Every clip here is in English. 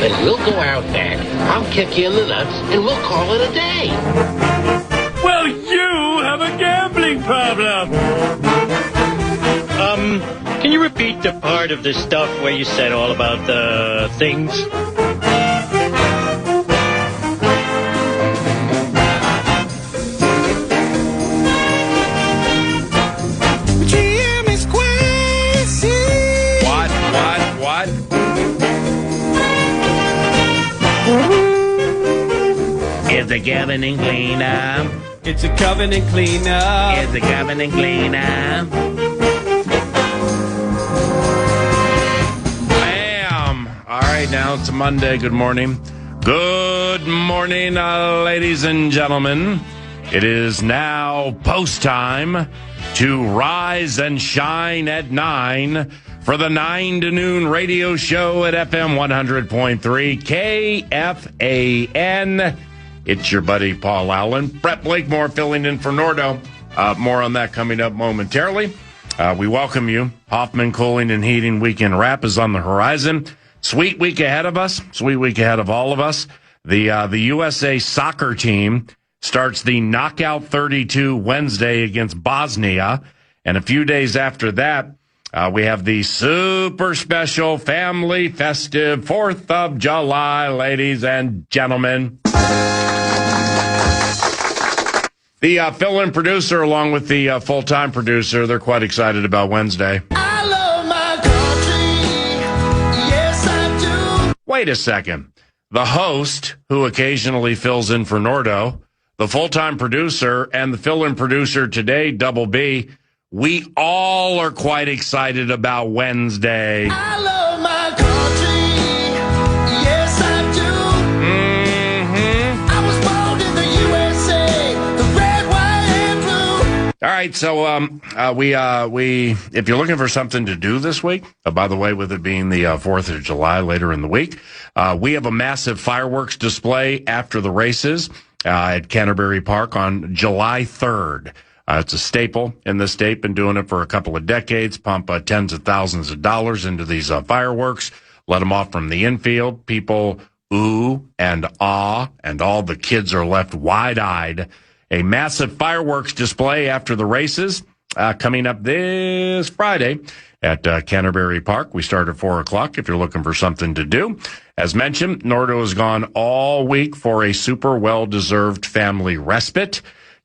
and we'll go out back. I'll kick you in the nuts, and we'll call it a day. Well, you have a gambling problem. Can you repeat the part of the stuff where you said all about the things? Jim is crazy. What? It's a covenant cleanup. It's a covenant cleanup. It's a covenant cleanup. Bam! All right, now it's a Monday. Good morning. Good morning, ladies and gentlemen. It is now post time to rise and shine at 9 for the 9 to noon radio show at FM 100.3 KFAN. It's your buddy Paul Allen. Brett Blakemore filling in for Nordo. More on that coming up momentarily. We welcome you. Hoffman Cooling and Heating Weekend Wrap is on the horizon. Sweet week ahead of us. Sweet week ahead of all of us. The USA soccer team starts the Knockout 32 Wednesday against Bosnia. And a few days after that, we have the super special family festive 4th of July, ladies and gentlemen. The fill-in producer, along with the full-time producer, they're quite excited about Wednesday. I love my country. Yes, I do. Wait a second. The host, who occasionally fills in for Nordo, the full-time producer, and the fill-in producer today, Double B, we all are quite excited about Wednesday. I love my country. Yes, I do. I was born in the USA, the red, white, and blue. All right, so we if you're looking for something to do this week, by the way, with it being the 4th of July later in the week, we have a massive fireworks display after the races at Canterbury Park on July 3rd. It's a staple in the state, been doing it for a couple of decades, pump tens of thousands of dollars into these fireworks, let them off from the infield. People ooh and ah, and all the kids are left wide-eyed. A massive fireworks display after the races coming up this Friday at Canterbury Park. We start at 4 o'clock if you're looking for something to do. As mentioned, Nordo has gone all week for a super well-deserved family respite.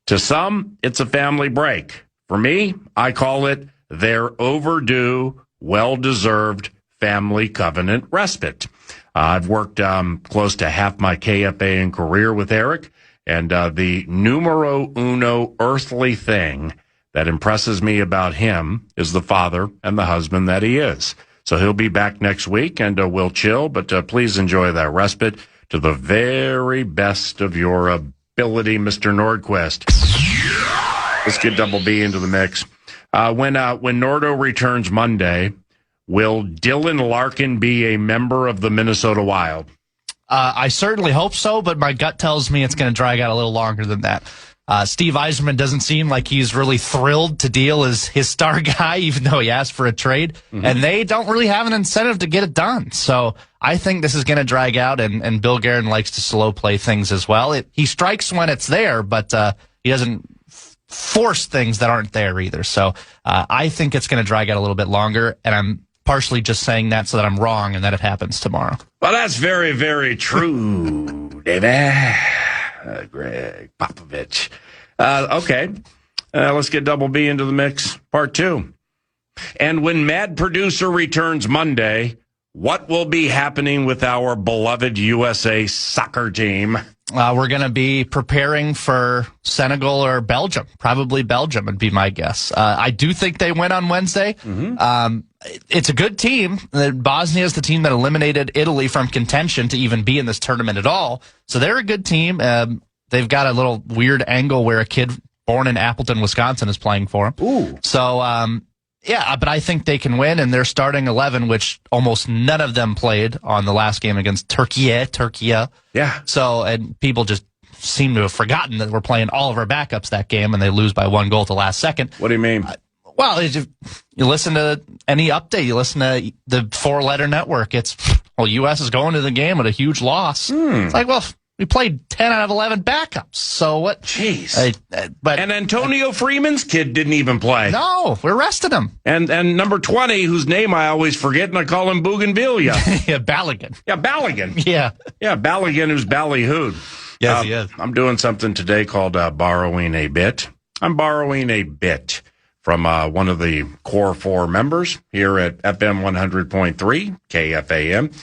To some, it's a family break. For me, I call it their overdue, well-deserved family covenant respite. I've worked close to half my KFAN career with Eric, and the numero uno earthly thing that impresses me about him is the father and the husband that he is. So he'll be back next week, and we'll chill, but please enjoy that respite to the very best of your ability, Mr. Nordquist. Let's get Double B into the mix. When Nordo returns Monday, will Dylan Larkin be a member of the Minnesota Wild? I certainly hope so, but my gut tells me it's going to drag out a little longer than that. Steve Yzerman doesn't seem like he's really thrilled to deal as his star guy, even though he asked for a trade. Mm-hmm. And they don't really have an incentive to get it done. So I think this is going to drag out, and Bill Guerin likes to slow play things as well. He strikes when it's there, but he doesn't force things that aren't there either. So I think it's going to drag out a little bit longer, and I'm partially just saying that so that I'm wrong and that it happens tomorrow. Well, that's very, very true, David. Greg Popovich. Okay. Let's get Double B into the mix. Part 2. And when Mad Producer returns Monday, what will be happening with our beloved USA soccer team? We're going to be preparing for Senegal or Belgium. Probably Belgium would be my guess. I do think they win on Wednesday. Mm-hmm. It's a good team. Bosnia is the team that eliminated Italy from contention to even be in this tournament at all. So they're a good team. They've got a little weird angle where a kid born in Appleton, Wisconsin is playing for them. Ooh. So, yeah, but I think they can win, and they're starting 11, which almost none of them played on the last game against Turkey. Yeah. So, and people just seem to have forgotten that we're playing all of our backups that game, and they lose by 1 goal at the last second. What do you mean? Well, you listen to any update, you listen to the 4-letter network, it's, well, U.S. is going to the game with a huge loss. It's like, well, we played 10 out of 11 backups, so what? Jeez. But and Antonio Freeman's kid didn't even play. No, we're resting him. And number 20, whose name I always forget, and I call him Bougainvillea. Yeah, Balogun. Yeah, Balogun. Yeah. Yeah, Balogun, who's ballyhooed. Yes, he is. I'm doing something today called borrowing a bit. I'm borrowing a bit from one of the Core 4 members here at FM 100.3 KFAN.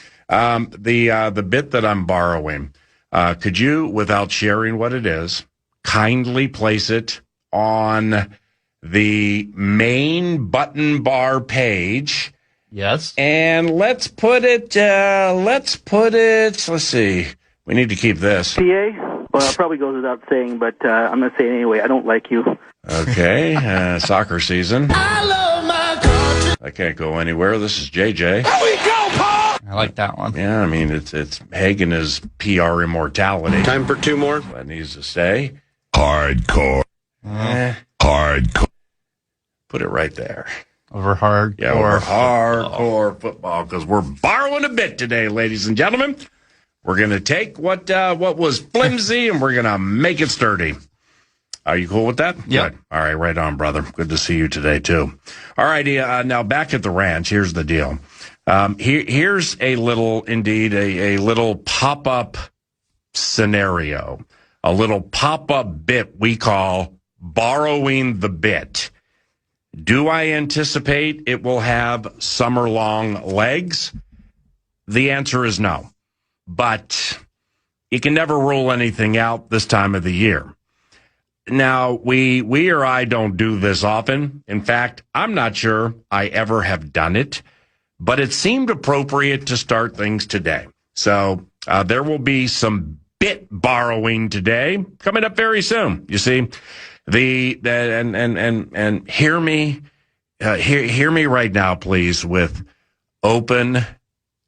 The bit that I'm borrowing, could you, without sharing what it is, kindly place it on the main button bar page? Yes. And let's see. We need to keep this. PA? Well, it probably goes without saying, but I'm going to say it anyway. I don't like you. Okay, soccer season. I love my country. I can't go anywhere. This is JJ. Here we go, Paul. I like that one. Yeah, I mean, it's Hagen is PR immortality. Time for 2 more. That needs to stay. Hardcore. Hardcore. Put it right there. Over hard. Yeah, over hardcore football, because we're borrowing a bit today, ladies and gentlemen. We're going to take what was flimsy and we're going to make it sturdy. Are you cool with that? Yeah. All right, right on, brother. Good to see you today, too. All righty, now back at the ranch, here's the deal. Here's a little pop-up scenario, a little pop-up bit we call borrowing the bit. Do I anticipate it will have summer-long legs? The answer is no. But you can never rule anything out this time of the year. Now, we or I don't do this often. In fact, I'm not sure I ever have done it, but it seemed appropriate to start things today. So there will be some bit borrowing today coming up very soon. You see, and hear me right now, please, with open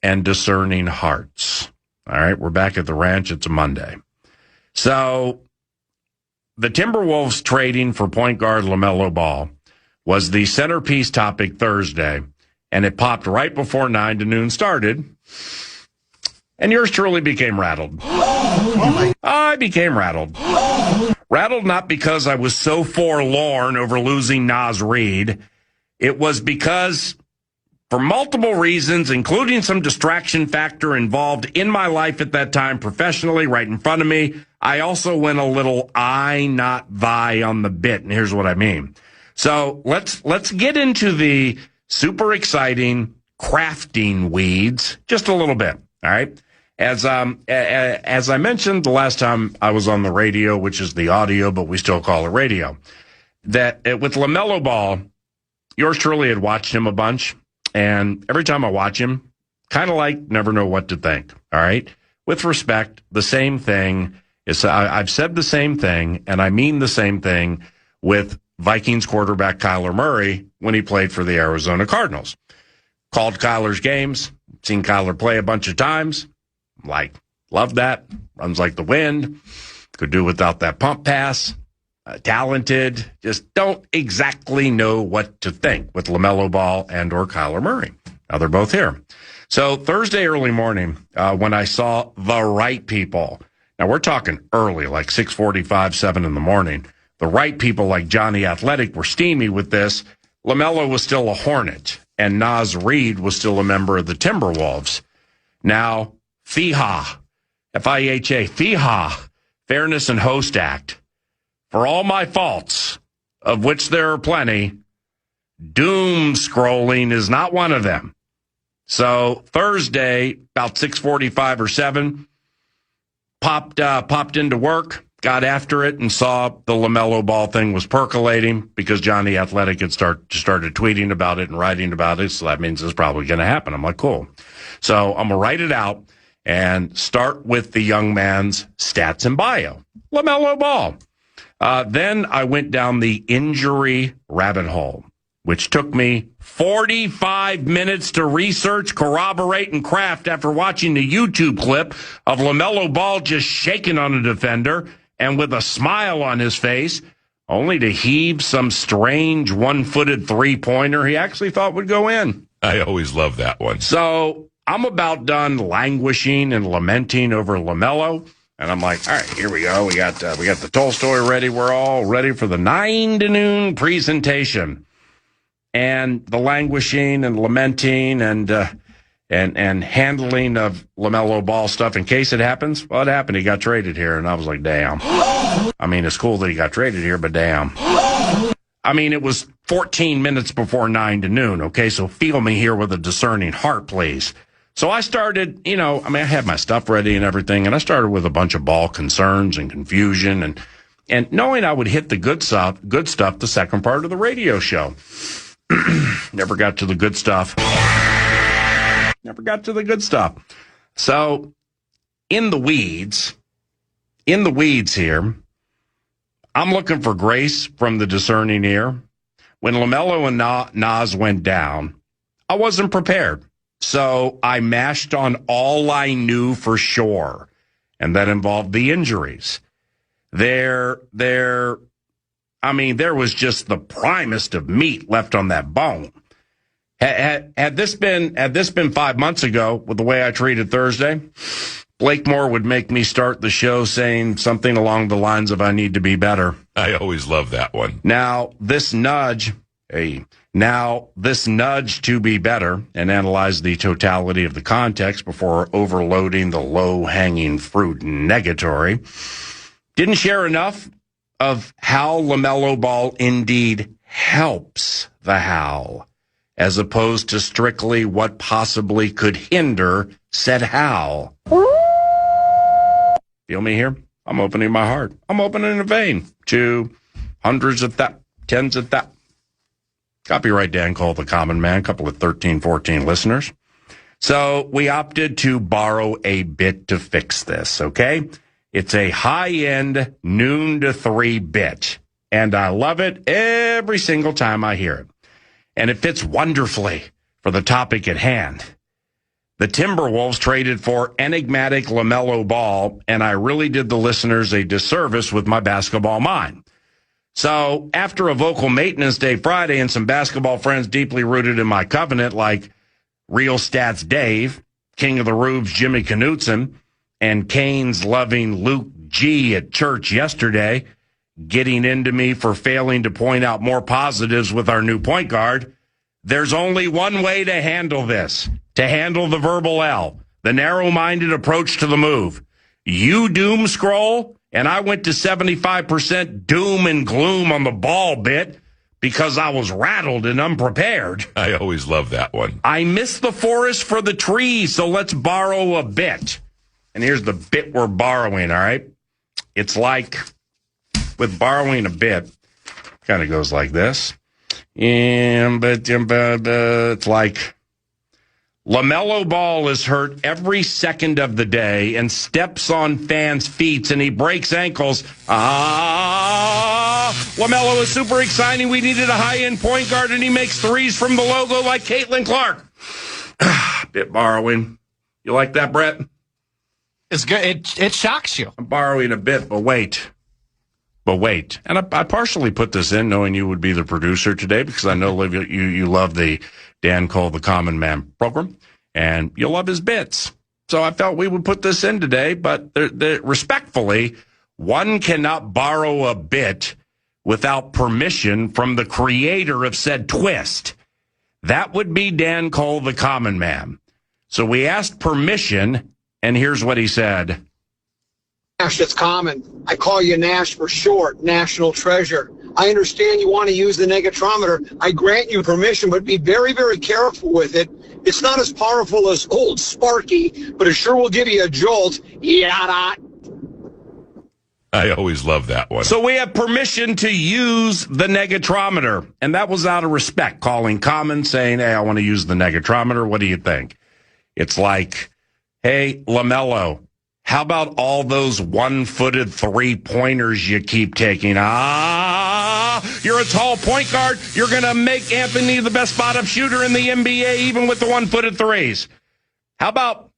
and discerning hearts. All right, we're back at the ranch. It's a Monday. So the Timberwolves trading for point guard LaMelo Ball was the centerpiece topic Thursday, and it popped right before 9 to noon started, and yours truly became rattled. I became rattled. Rattled not because I was so forlorn over losing Naz Reid. It was because, for multiple reasons, including some distraction factor involved in my life at that time professionally right in front of me, I also went a little I, not thy on the bit, and here's what I mean. So let's get into the super exciting crafting weeds just a little bit, all right? As I mentioned the last time I was on the radio, which is the audio, but we still call it radio, that with LaMelo Ball, yours truly had watched him a bunch. And every time I watch him, kind of like never know what to think. All right. With respect, the same thing is I've said the same thing, and I mean the same thing with Vikings quarterback Kyler Murray when he played for the Arizona Cardinals. Called Kyler's games, seen Kyler play a bunch of times. Like, love that. Runs like the wind. Could do without that pump pass. Talented, just don't exactly know what to think with LaMelo Ball and or Kyler Murray. Now they're both here. So Thursday early morning, when I saw the right people, now we're talking early, like 6:45, 7 in the morning, the right people like Johnny Athletic were steamy with this. LaMelo was still a Hornet, and Naz Reid was still a member of the Timberwolves. Now, FIHA, F-I-H-A, FIHA, Fairness and Host Act. For all my faults, of which there are plenty, doom scrolling is not one of them. So Thursday, about 6:45 or 7, popped into work, got after it, and saw the LaMelo Ball thing was percolating because Johnny Athletic had started tweeting about it and writing about it. So that means it's probably going to happen. I'm like, cool. So I'm going to write it out and start with the young man's stats and bio. LaMelo Ball. Then I went down the injury rabbit hole, which took me 45 minutes to research, corroborate, and craft after watching the YouTube clip of LaMelo Ball just shaking on a defender and with a smile on his face only to heave some strange one-footed three-pointer he actually thought would go in. I always love that one. So I'm about done languishing and lamenting over LaMelo. And I'm like, all right, here we go. We got the Tolstoy ready. We're all ready for the 9 to noon presentation. And the languishing and lamenting and handling of LaMelo Ball stuff in case it happens. Well, it happened. He got traded here, and I was like, damn. I mean, it's cool that he got traded here, but damn. I mean, it was 14 minutes before 9 to noon, okay? So feel me here with a discerning heart, please. So I started, I had my stuff ready and everything, and I started with a bunch of Ball concerns and confusion, and knowing I would hit the good stuff the second part of the radio show. Never got to the good stuff. So, in the weeds here, I'm looking for grace from the discerning ear. When LaMelo and Nas went down, I wasn't prepared. So I mashed on all I knew for sure, and that involved the injuries. There was just the primest of meat left on that bone. Had this been 5 months ago with the way I treated Thursday, Blakemore would make me start the show saying something along the lines of, I need to be better. I always love that one. Now, this nudge to be better and analyze the totality of the context before overloading the low-hanging fruit negatory, didn't share enough of how LaMelo Ball indeed helps the how, as opposed to strictly what possibly could hinder said how. Feel me here? I'm opening my heart. I'm opening a vein to hundreds of tens of thousands. Copyright Dan Cole, the Common Man, couple of 13, 14 listeners. So we opted to borrow a bit to fix this, okay? It's a high-end noon to 3 bit, and I love it every single time I hear it. And it fits wonderfully for the topic at hand. The Timberwolves traded for enigmatic LaMelo Ball, and I really did the listeners a disservice with my basketball mind. So after a vocal maintenance day Friday and some basketball friends deeply rooted in my covenant like Real Stats Dave, King of the Rubes Jimmy Knutson, and Canes loving Luke G at church yesterday, getting into me for failing to point out more positives with our new point guard, there's only one way to handle this, to handle the verbal L, the narrow-minded approach to the move. You doom scroll, and I went to 75% doom and gloom on the Ball bit because I was rattled and unprepared. I always love that one. I missed the forest for the trees, so let's borrow a bit. And here's the bit we're borrowing, all right? It's like, with borrowing a bit, kind of goes like this. But it's like, LaMelo Ball is hurt every second of the day and steps on fans' feet and he breaks ankles. LaMelo is super exciting. We needed a high-end point guard and he makes threes from the logo like Caitlin Clark. Bit borrowing. You like that, Brett? It's good. It shocks you. I'm borrowing a bit, but wait. And I partially put this in knowing you would be the producer today because I know you love the Dan Cole, the Common Man program, and you love his bits. So I felt we would put this in today, but respectfully, one cannot borrow a bit without permission from the creator of said twist. That would be Dan Cole, the Common Man. So we asked permission, and here's what he said. Nash, that's common. I call you Nash for short, national treasure. I understand you want to use the negatrometer. I grant you permission, but be very, very careful with it. It's not as powerful as old Sparky, but it sure will give you a jolt. Yada. I always love that one. So we have permission to use the negatrometer, and that was out of respect, calling Common, saying, hey, I want to use the negatrometer. What do you think? It's like, hey, LaMelo, how about all those one-footed three-pointers you keep taking? You're a tall point guard. You're going to make Anthony the best spot-up shooter in the NBA, even with the one-footed threes. How about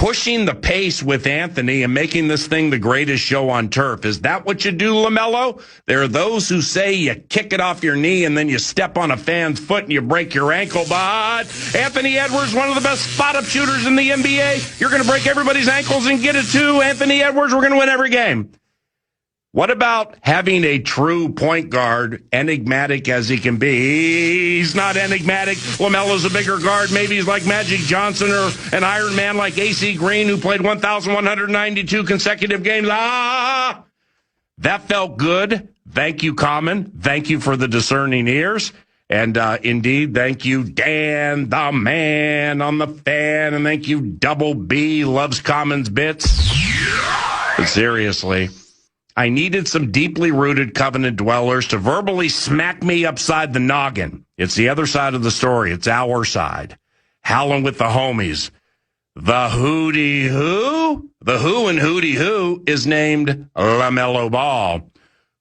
pushing the pace with Anthony and making this thing the greatest show on turf. Is that what you do, LaMelo? There are those who say you kick it off your knee and then you step on a fan's foot and you break your ankle. But Anthony Edwards, one of the best spot-up shooters in the NBA. You're going to break everybody's ankles and get it too. Anthony Edwards, we're going to win every game. What about having a true point guard, enigmatic as he can be? He's not enigmatic. LaMelo's a bigger guard. Maybe he's like Magic Johnson or an Iron Man like AC Green, who played 1,192 consecutive games. That felt good. Thank you, Common. Thank you for the discerning ears. And indeed, thank you, Dan, the man on the fan. And thank you, Double B, loves Common's bits. But seriously, I needed some deeply rooted Covenant dwellers to verbally smack me upside the noggin. It's the other side of the story. It's our side. Howling with the homies. The Hootie Who? The Who in Hootie Who is named LaMelo Ball.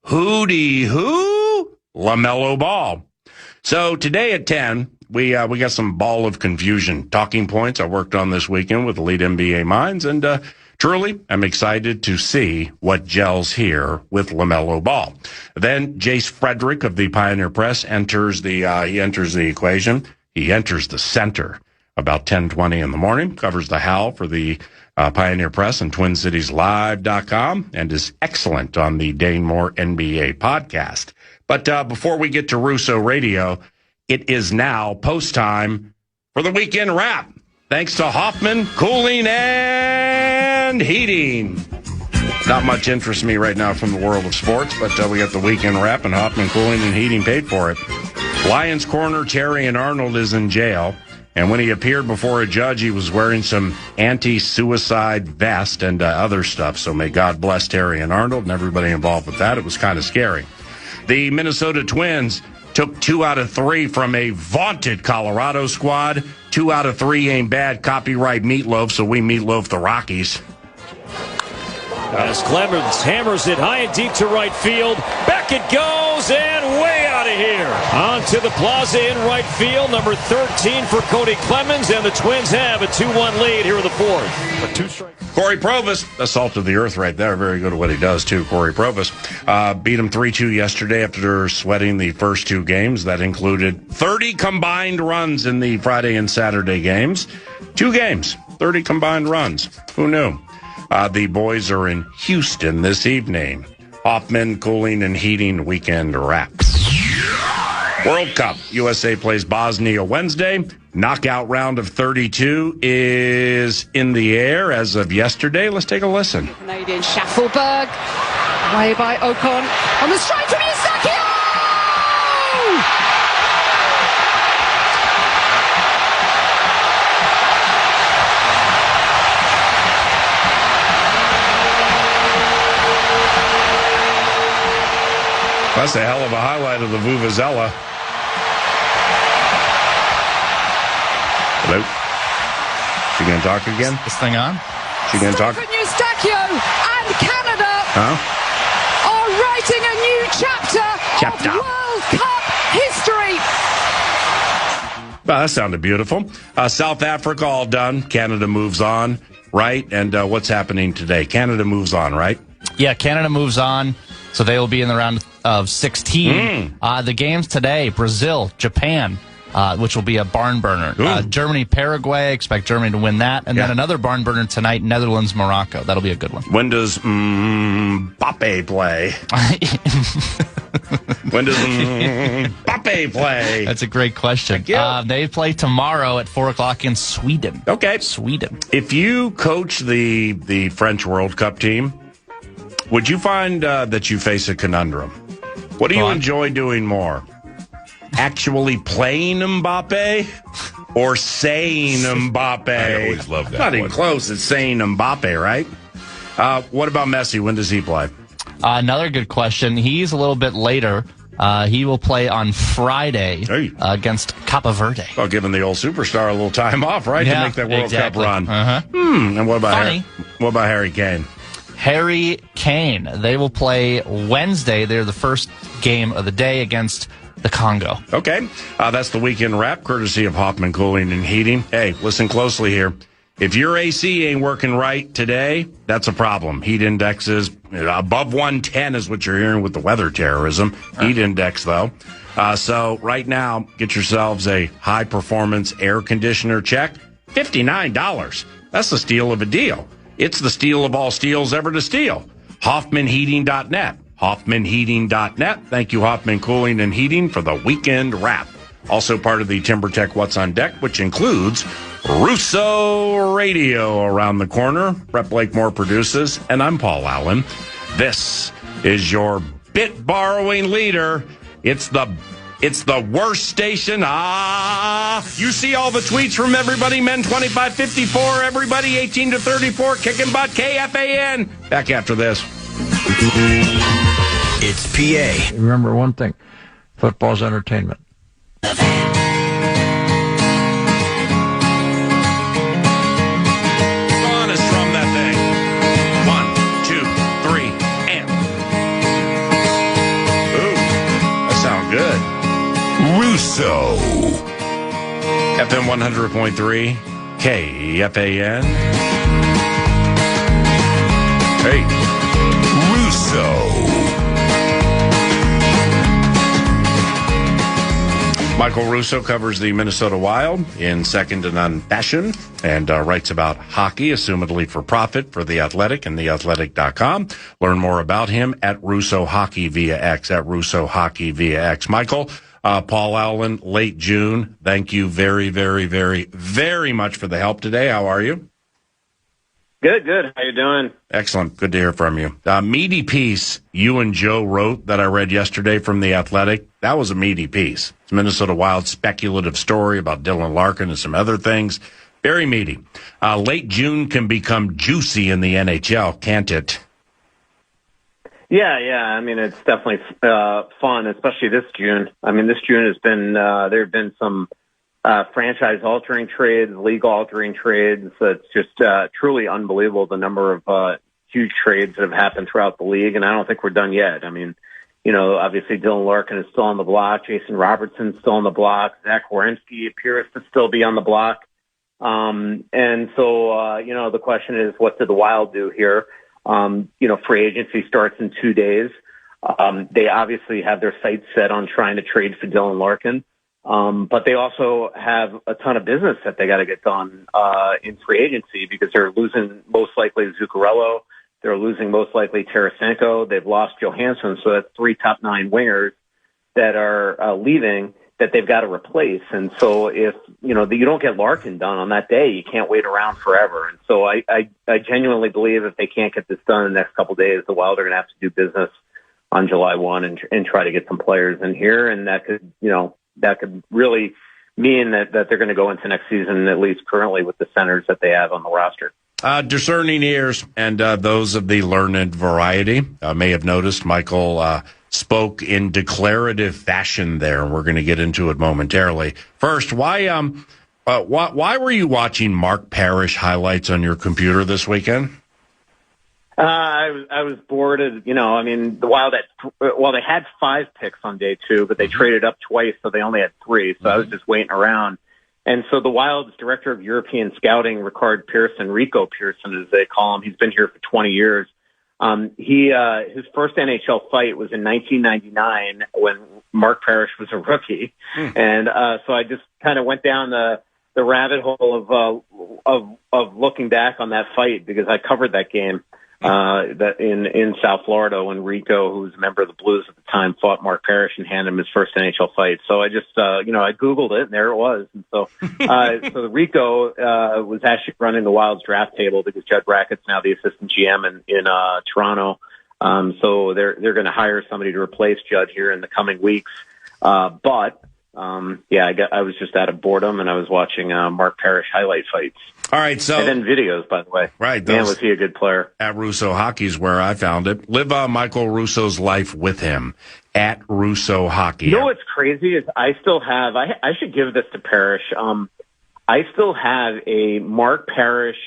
Hootie Who? LaMelo Ball. So today at 10, we got some ball of confusion talking points I worked on this weekend with elite NBA minds, and truly, I'm excited to see what gels here with LaMelo Ball. Then Jace Frederick of the Pioneer Press enters the equation. He enters the center about 10:20 in the morning, covers the Howl for the Pioneer Press and TwinCitiesLive.com, and is excellent on the Dane Moore NBA podcast. But before we get to Russo Radio, it is now post time for the weekend wrap. Thanks to Hoffman Cooling and Heating. Not much interests me right now from the world of sports, but we got the weekend wrap, and Hoffman Cooling and Heating paid for it. Lions corner Terrion Arnold is in jail, and when he appeared before a judge, he was wearing some anti-suicide vest and other stuff, so may God bless Terrion Arnold and everybody involved with that. It was kind of scary. The Minnesota Twins took 2 out of 3 from a vaunted Colorado squad. 2 out of 3 ain't bad. Copyright Meatloaf, so we meatloaf the Rockies. As Clemens hammers it high and deep to right field. Back it goes and way out of here. On to the plaza in right field. Number 13 for Cody Clemens, and the Twins have a 2-1 lead here in the fourth. A 2 strike. Corey Provis, the salt of the earth right there. Very good at what he does, too, Corey Provis. Beat him 3-2 yesterday after sweating the first 2 games. That included 30 combined runs in the Friday and Saturday games. 2 games, 30 combined runs. Who knew? The boys are in Houston this evening. Hoffman Cooling and Heating weekend wraps. World Cup. USA plays Bosnia Wednesday. Knockout round of 32 is in the air as of yesterday. Let's take a listen. Canadian Schaffelberg. Away by Ocon. On the strike from Eustachio! That's a hell of a highlight of the Vuvuzela. Hello? She gonna talk again? This thing on? She gonna talk? Eustachio and Canada are writing a new chapter of World Cup history. Well, that sounded beautiful. South Africa all done. Canada moves on, right? And what's happening today? Canada moves on, right? Yeah, Canada moves on. So they will be in the round of 16. The games today, Brazil, Japan, which will be a barn burner. Germany, Paraguay, expect Germany to win that. And then another barn burner tonight, Netherlands, Morocco. That'll be a good one. When does Mbappe play? When does Mbappe play? That's a great question. They play tomorrow at 4 o'clock in Sweden. Okay. Sweden. If you coach the French World Cup team, would you find that you face a conundrum? What do you enjoy doing more? Actually playing Mbappe or saying Mbappe? I always love that. Not even close. It's saying Mbappe, right? What about Messi? When does he play? Another good question. He's a little bit later. He will play on Friday against Cape Verde. Well, giving the old superstar a little time off, right, to make that World Cup run. And what about Harry Kane? Harry Kane. They will play Wednesday. They're the first game of the day against the Congo. Okay. That's the weekend wrap, courtesy of Hoffman Cooling and Heating. Hey, listen closely here. If your AC ain't working right today, that's a problem. Heat indexes above 110 is what you're hearing with the weather terrorism. Heat index, though. So right now, get yourselves a high-performance air conditioner check. $59. That's the steal of a deal. It's the steal of all steals ever to steal. HoffmanHeating.net. HoffmanHeating.net. Thank you, Hoffman Cooling and Heating, for the weekend wrap. Also part of the TimberTech What's on Deck, which includes Russo Radio around the corner. Brett Blakemore produces, and I'm Paul Allen. This is your bit borrowing leader. It's the worst station. You see all the tweets from everybody, men 25-54, everybody 18 to 34, kicking butt, KFAN. Back after this. It's PA. Remember one thing, football's entertainment. Come on, let's drum that thing. 1, 2, 3, and. Ooh, that sounds good. Russo. FM 100.3, KFAN. Hey. Russo. Michael Russo covers the Minnesota Wild in second to none fashion and writes about hockey, assumedly for profit, for The Athletic and theathletic.com. Learn more about him at Russo Hockey via X, at Russo Hockey via X. Michael, Paul Allen, late June. Thank you very, very, very, very much for the help today. How are you? Good. How you doing? Excellent. Good to hear from you. Meaty piece you and Joe wrote that I read yesterday from The Athletic. That was a meaty piece. It's Minnesota Wild speculative story about Dylan Larkin and some other things. Very meaty. Late June can become juicy in the NHL, can't it? Yeah. I mean, it's definitely fun, especially this June. I mean, this June has been there have been some franchise-altering trades, league-altering trades. It's just truly unbelievable, the number of huge trades that have happened throughout the league, and I don't think we're done yet. I mean, obviously Dylan Larkin is still on the block. Jason Robertson's still on the block. Zach Werenski appears to still be on the block. And so, the question is, what did the Wild do here? Free agency starts in 2 days. They obviously have their sights set on trying to trade for Dylan Larkin. But they also have a ton of business that they got to get done in free agency because they're losing most likely Zuccarello. They're losing most likely Tarasenko. They've lost Johansson, so that's 3 top 9 wingers that are leaving that they've got to replace. And so if you don't get Larkin done on that day, you can't wait around forever. And so I genuinely believe if they can't get this done in the next couple of days, the Wild are going to have to do business on July 1 and try to get some players in here, and that could really mean that they're going to go into next season, at least currently, with the centers that they have on the roster. Discerning ears and those of the learned variety may have noticed Michael spoke in declarative fashion there. We're going to get into it momentarily. First, why were you watching Mark Parrish highlights on your computer this weekend? I was bored. The Wild they had 5 picks on day 2, but they traded up twice, so they only had 3. So I was just waiting around. And so the Wild's director of European scouting, Rico Pearson, as they call him, he's been here for 20 years. His first NHL fight was in 1999 when Mark Parrish was a rookie. And so I just kind of went down the rabbit hole of looking back on that fight because I covered that game. That in South Florida when Rico, who was a member of the Blues at the time, fought Mark Parrish and handed him his first NHL fight. So I just, I Googled it and there it was. And so, so Rico, was actually running the Wild's draft table because Judd Brackett's now the assistant GM in Toronto. So they're going to hire somebody to replace Judd here in the coming weeks. I was just out of boredom and I was watching Mark Parrish highlight fights. All right, so and then videos, by the way. Right, man, was he a good player? At Russo Hockey's where I found it. Live Michael Russo's life with him at Russo Hockey. You know what's crazy is I still have. I should give this to Parrish. I still have a Mark Parrish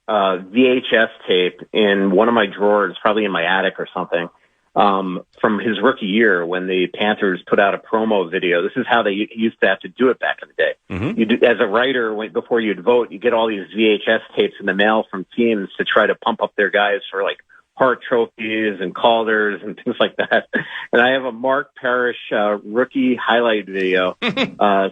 VHS tape in one of my drawers, probably in my attic or something. from his rookie year when the Panthers put out a promo video. This is how they used to have to do it back in the day. Mm-hmm. As a writer, before you'd vote, you get all these VHS tapes in the mail from teams to try to pump up their guys for like Hart trophies and Calder's and things like that. And I have a Mark Parrish rookie highlight video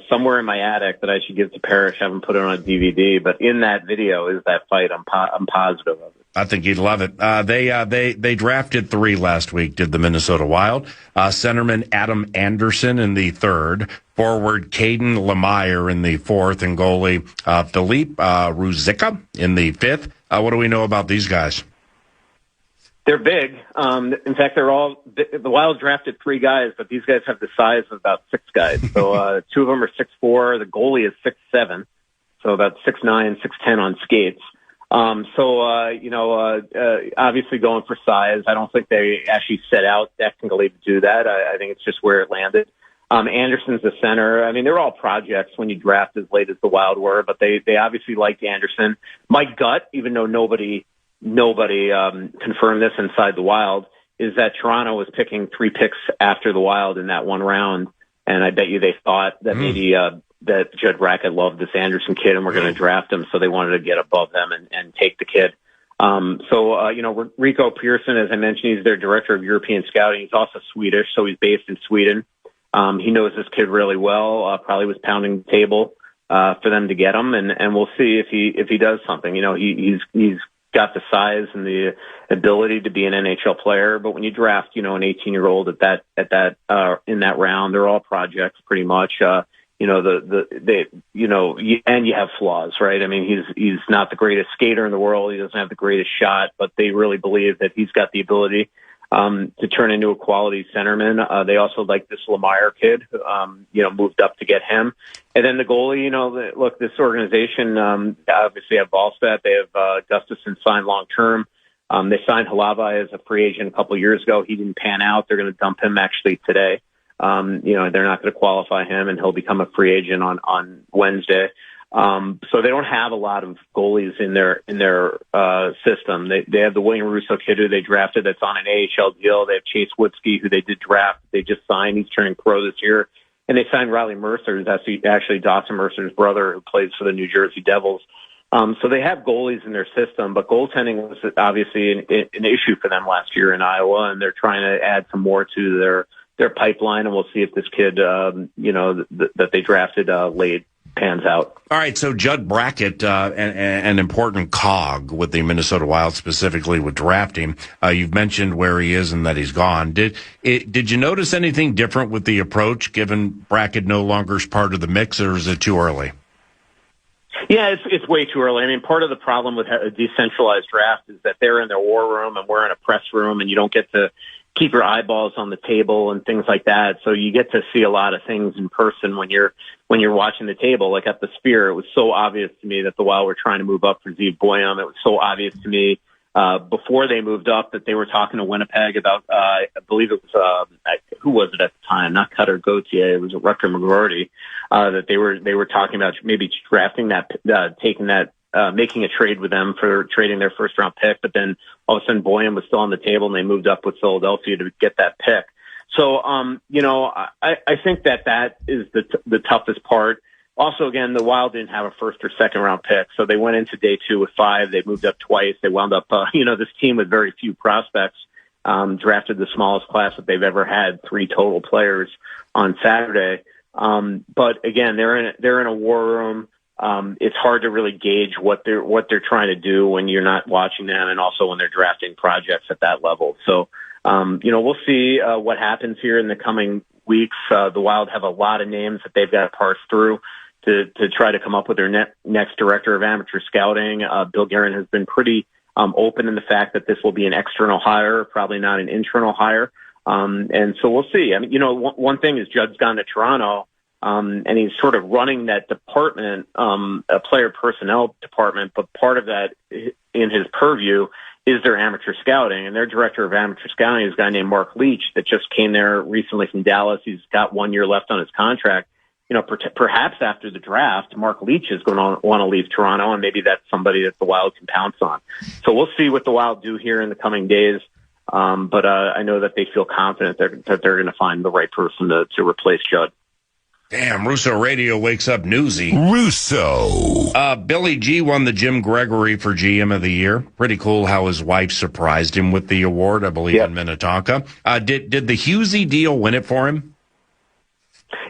somewhere in my attic that I should give to Parrish. I haven't put it on a DVD, but in that video is that fight. I'm positive of it. I think you'd love it. They drafted 3 last week, did the Minnesota Wild. Centerman Adam Anderson in the 3rd, forward Caden Lemire in the 4th, and goalie Philippe Ruzicka in the 5th. What do we know about these guys? They're big. In fact, the Wild drafted 3 guys, but these guys have the size of about 6 guys. So 2 of them are 6'4". The goalie is 6'7", so about 6'9", 6'10" on skates. Obviously going for size. I don't think they actually set out technically to do that. I think it's just where it landed. Anderson's the center. I mean, they're all projects when you draft as late as the Wild were, but they obviously liked Anderson. My gut, even though nobody confirmed this inside the Wild, is that Toronto was picking 3 picks after the Wild in that one round, and I bet you they thought that maybe that Judd Brackett loved this Anderson kid and we're going to draft him, so they wanted to get above them and take the kid. Rico Pearson, as I mentioned, he's their director of European scouting. He's also Swedish, so he's based in Sweden. He knows this kid really well. Probably was pounding the table for them to get him, and we'll see if he does something. He's got the size and the ability to be an NHL player, but when you draft, an 18-year-old in that round, they're all projects pretty much. And you have flaws, right? I mean, he's not the greatest skater in the world. He doesn't have the greatest shot, but they really believe that he's got the ability to turn into a quality centerman. They also like this Lemire kid, moved up to get him. And then the goalie, look, this organization, obviously have Ballstat. They have Gustafson signed long-term. They signed Halava as a free agent a couple of years ago. He didn't pan out. They're going to dump him actually today. They're not going to qualify him, and he'll become a free agent on Wednesday. So they don't have a lot of goalies in their system. They have the William Russo kid who they drafted that's on an AHL deal. They have Chase Woodsky, who they did draft. They just signed. He's turning pro this year. And they signed Riley Mercer, who's actually Dawson Mercer's brother, who plays for the New Jersey Devils. So they have goalies in their system, but goaltending was obviously an issue for them last year in Iowa, and they're trying to add some more to their pipeline, and we'll see if this kid, that they drafted late pans out. All right, so Judd Brackett, an important cog with the Minnesota Wild, specifically with drafting. You've mentioned where he is and that he's gone. Did you notice anything different with the approach, given Brackett no longer is part of the mix, or is it too early? Yeah, it's way too early. I mean, part of the problem with a decentralized draft is that they're in their war room and we're in a press room, and you don't get to keep your eyeballs on the table and things like that. So you get to see a lot of things in person when you're watching the table. Like at the Sphere, it was so obvious to me that the Wild were trying to move up for Zeev Boyum. It was so obvious to me before they moved up that they were talking to Winnipeg about, I believe it was, who was it at the time? Not Cutter Gauthier. It was Rutger McGroarty, that they were talking about maybe drafting that, making a trade with them for trading their first round pick. But then all of a sudden Boyum was still on the table and they moved up with Philadelphia to get that pick. So, I think that is the toughest part. Also, again, the Wild didn't have a first or second round pick, so they went into day 2 with 5. They moved up twice. They wound up, this team with very few prospects, drafted the smallest class that they've ever had, 3 total players on Saturday. But again, they're in a war room. It's hard to really gauge what they're trying to do when you're not watching them, and also when they're drafting projects at that level. So, we'll see what happens here in the coming weeks. The Wild have a lot of names that they've got to parse through to try to come up with their next director of amateur scouting. Bill Guerin has been pretty open in the fact that this will be an external hire, probably not an internal hire. And so we'll see. I mean, one thing is Judd's gone to Toronto, and he's sort of running that department, a player personnel department, but part of that in his purview is their amateur scouting, and their director of amateur scouting is a guy named Mark Leach that just came there recently from Dallas. He's got 1 year left on his contract. Perhaps after the draft, Mark Leach is going to want to leave Toronto, and maybe that's somebody that the Wild can pounce on. So we'll see what the Wild do here in the coming days. But I know that they feel confident that they're going to find the right person to replace Judd. Damn, Russo Radio wakes up newsy. Russo. Billy G won the Jim Gregory for GM of the Year. Pretty cool how his wife surprised him with the award, I believe, in Minnetonka. Did the Husey deal win it for him?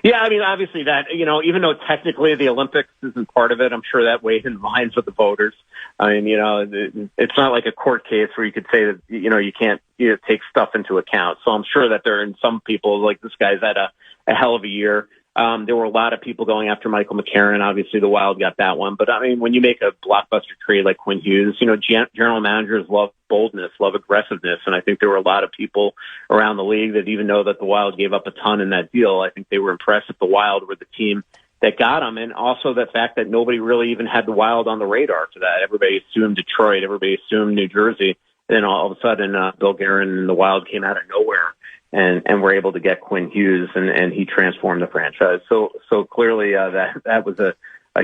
Yeah, I mean, obviously that, even though technically the Olympics isn't part of it, I'm sure that weighed in the minds of the voters. I mean, it's not like a court case where you could say that, you can't take stuff into account. So I'm sure that there are some people, like this guy's had a hell of a year. There were a lot of people going after Michael McCarron. Obviously, the Wild got that one. But, I mean, when you make a blockbuster trade like Quinn Hughes, general managers love boldness, love aggressiveness. And I think there were a lot of people around the league that even though that the Wild gave up a ton in that deal, I think they were impressed that the Wild were the team that got him. And also the fact that nobody really even had the Wild on the radar for that. Everybody assumed Detroit. Everybody assumed New Jersey. And then all of a sudden, Bill Guerin and the Wild came out of nowhere. And were able to get Quinn Hughes, and he transformed the franchise. So clearly that was a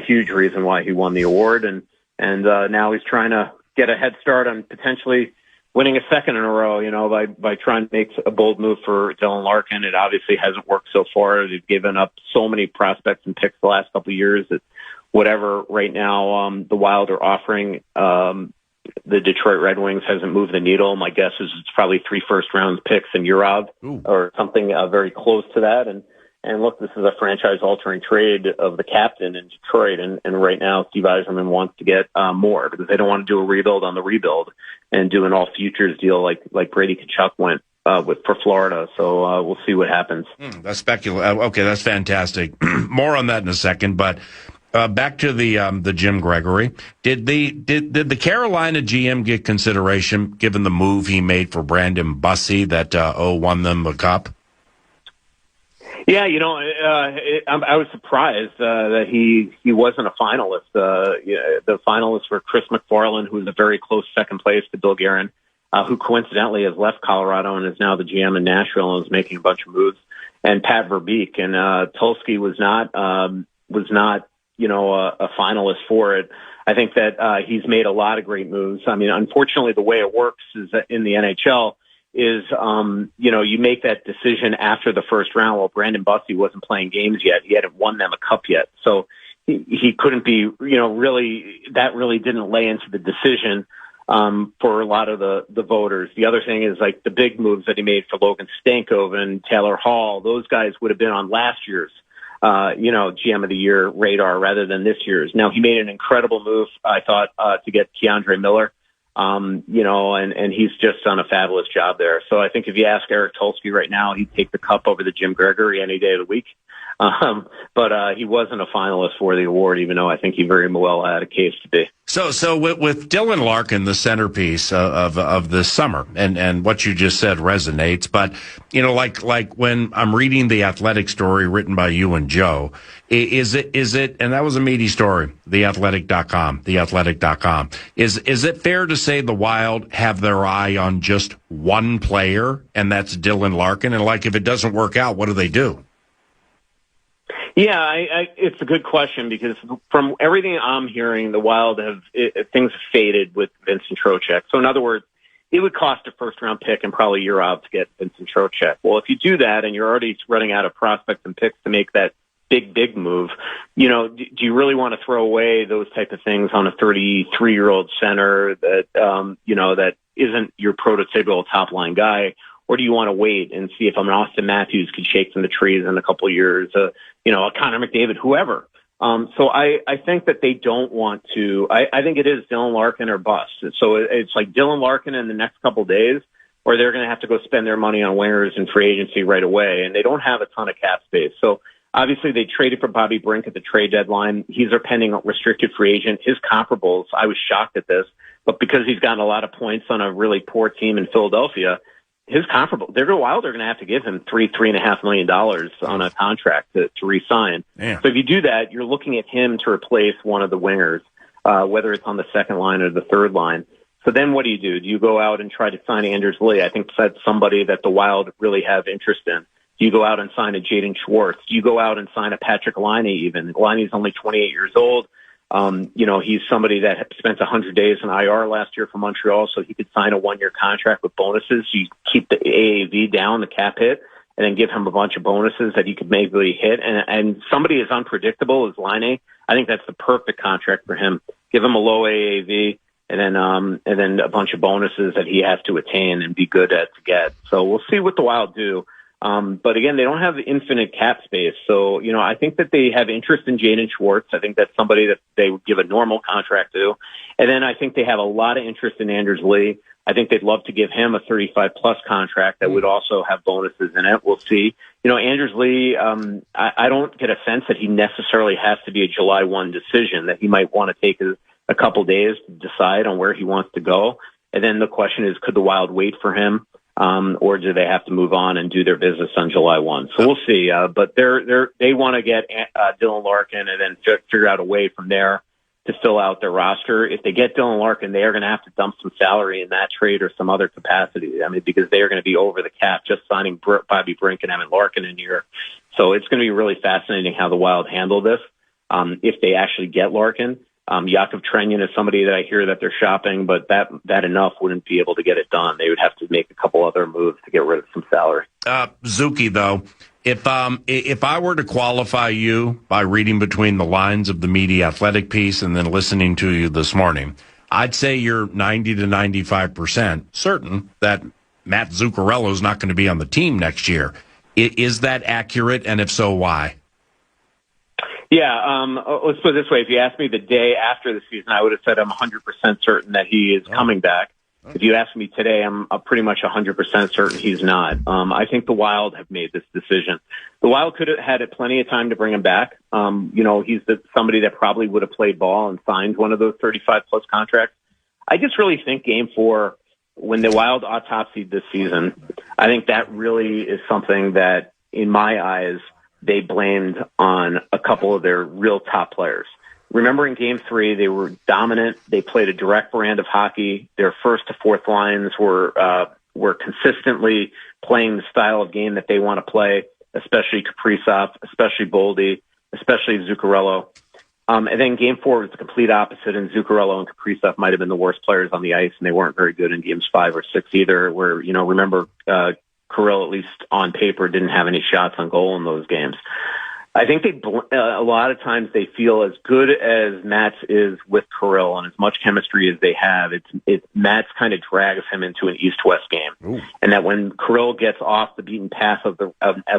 huge reason why he won the award, and now he's trying to get a head start on potentially winning a second in a row. By trying to make a bold move for Dylan Larkin. It obviously hasn't worked so far. They've given up so many prospects and picks the last couple of years that whatever right now the Wild are offering. The Detroit Red Wings hasn't moved the needle. My guess is it's probably 3 first-round picks and Urov or something very close to that. And look, this is a franchise-altering trade of the captain in Detroit. And right now, Steve Yzerman wants to get more because they don't want to do a rebuild on the rebuild and do an all-futures deal like Brady Tkachuk went for Florida. So we'll see what happens. That's speculative. Okay, that's fantastic. More on that in a second, but. Back to the Jim Gregory. Did the Carolina GM get consideration given the move he made for Brandon Bussey that won them the cup? Yeah, I was surprised that he wasn't a finalist. The finalists were Chris McFarland, who was a very close second place to Bill Guerin, who coincidentally has left Colorado and is now the GM in Nashville and is making a bunch of moves, and Pat Verbeek. And Tulsky was not a finalist for it. I think that he's made a lot of great moves. I mean, unfortunately, the way it works is that in the NHL is, you make that decision after the first round. Well, Brandon Bussey wasn't playing games yet. He hadn't won them a cup yet. So he couldn't be, that really didn't lay into the decision for a lot of the voters. The other thing is like the big moves that he made for Logan Stankoven and Taylor Hall. Those guys would have been on last year's GM of the Year radar rather than this year's. Now, he made an incredible move, I thought, to get Keandre Miller, and he's just done a fabulous job there. So I think if you ask Eric Tulsky right now, he'd take the cup over the Jim Gregory any day of the week. But he wasn't a finalist for the award, even though I think he very well had a case to be. So with Dylan Larkin, the centerpiece of this summer, and what you just said resonates. But like when I'm reading the Athletic story written by you and Joe, is it? And that was a meaty story. Theathletic.com. Is it fair to say the Wild have their eye on just one player, and that's Dylan Larkin? And like if it doesn't work out, what do they do? Yeah, it's a good question because from everything I'm hearing, the Wild things have faded with Vincent Trocheck. So in other words, it would cost a first-round pick and probably a year out to get Vincent Trocheck. Well, if you do that and you're already running out of prospects and picks to make that big move, do you really want to throw away those type of things on a 33-year-old center that that isn't your prototypical top-line guy? Or do you want to wait and see if Austin Matthews could shake from the trees in a couple of years, a Connor McDavid, whoever? So I think that they don't want to. I think it is Dylan Larkin or bust. So it's like Dylan Larkin in the next couple of days, or they're going to have to go spend their money on wingers and free agency right away, and they don't have a ton of cap space. So obviously they traded for Bobby Brink at the trade deadline. He's their pending restricted free agent. His comparables, I was shocked at this, but because he's gotten a lot of points on a really poor team in Philadelphia, his comparable, they're going to have to give him $3.5 million on a contract to re-sign. Yeah. So if you do that, you're looking at him to replace one of the wingers, whether it's on the second line or the third line. So then what do? Do you go out and try to sign Anders Lee? I think that's somebody that the Wild really have interest in. Do you go out and sign a Jaden Schwartz? Do you go out and sign a Patrick Laine even? Laine's only 28 years old. He's somebody that spent 100 days in IR last year for Montreal, so he could sign a 1-year contract with bonuses. You keep the AAV down, the cap hit, and then give him a bunch of bonuses that he could maybe hit. And somebody as unpredictable as Laine, I think that's the perfect contract for him. Give him a low AAV and then a bunch of bonuses that he has to attain and be good at to get. So we'll see what the Wild do. But again, they don't have infinite cap space. So, I think that they have interest in Jaden Schwartz. I think that's somebody that they would give a normal contract to. And then I think they have a lot of interest in Anders Lee. I think they'd love to give him a 35-plus contract that would also have bonuses in it. We'll see. Anders Lee, I don't get a sense that he necessarily has to be a July 1 decision, that he might want to take a couple days to decide on where he wants to go. And then the question is, could the Wild wait for him? Or do they have to move on and do their business on July 1? So we'll see. But they want to get Dylan Larkin and then figure out a way from there to fill out their roster. If they get Dylan Larkin, they are going to have to dump some salary in that trade or some other capacity. Because they are going to be over the cap just signing Bobby Brink and having Larkin in here. So it's going to be really fascinating how the Wild handle this if they actually get Larkin. Yakov Trenyan is somebody that I hear that they're shopping, but that enough wouldn't be able to get it done. They would have to make a couple other moves to get rid of some salary. Zuki, though, if I were to qualify you by reading between the lines of the Media Athletic piece and then listening to you this morning, I'd say you're 90 to 95% certain that Matt Zuccarello is not going to be on the team next year. Is that accurate? And if so, why? Yeah, let's put it this way. If you asked me the day after the season, I would have said I'm 100% certain that he is coming back. If you ask me today, I'm pretty much 100% certain he's not. I think the Wild have made this decision. The Wild could have had plenty of time to bring him back. He's somebody that probably would have played ball and signed one of those 35-plus contracts. I just really think Game 4, when the Wild autopsied this season, I think that really is something that, in my eyes, they blamed on a couple of their real top players. Remember in Game 3, they were dominant. They played a direct brand of hockey. Their first to fourth lines were consistently playing the style of game that they want to play, especially Kaprizov, especially Boldy, especially Zuccarello. And then Game 4 was the complete opposite, and Zuccarello and Kaprizov might have been the worst players on the ice, and they weren't very good in Games 5 or 6 either, where, remember, Kirill, at least on paper, didn't have any shots on goal in those games. I think a lot of times they feel as good as Mats is with Kirill and as much chemistry as they have, Mats kind of drags him into an East-West game. Ooh. And that when Kirill gets off the beaten path of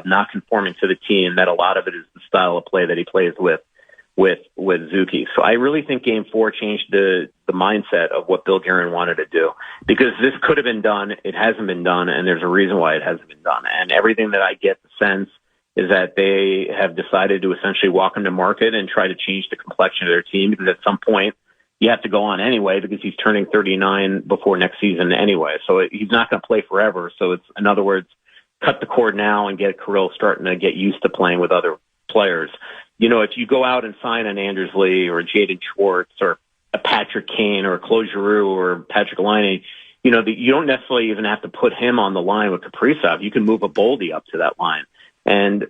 not conforming to the team, that a lot of it is the style of play that he plays with Zuki. So I really think Game 4 changed the mindset of what Bill Guerin wanted to do, because this could have been done. It hasn't been done, and there's a reason why it hasn't been done. And everything that I get the sense is that they have decided to essentially walk him to market and try to change the complexion of their team, because at some point you have to go on anyway, because he's turning 39 before next season anyway. So he's not going to play forever. So it's, in other words, cut the cord now and get Kirill starting to get used to playing with other players. If you go out and sign an Anders Lee or a Jaden Schwartz or a Patrick Kane or a Claude Giroux or Patrick Laine, you don't necessarily even have to put him on the line with Kaprizov. You can move a Boldy up to that line and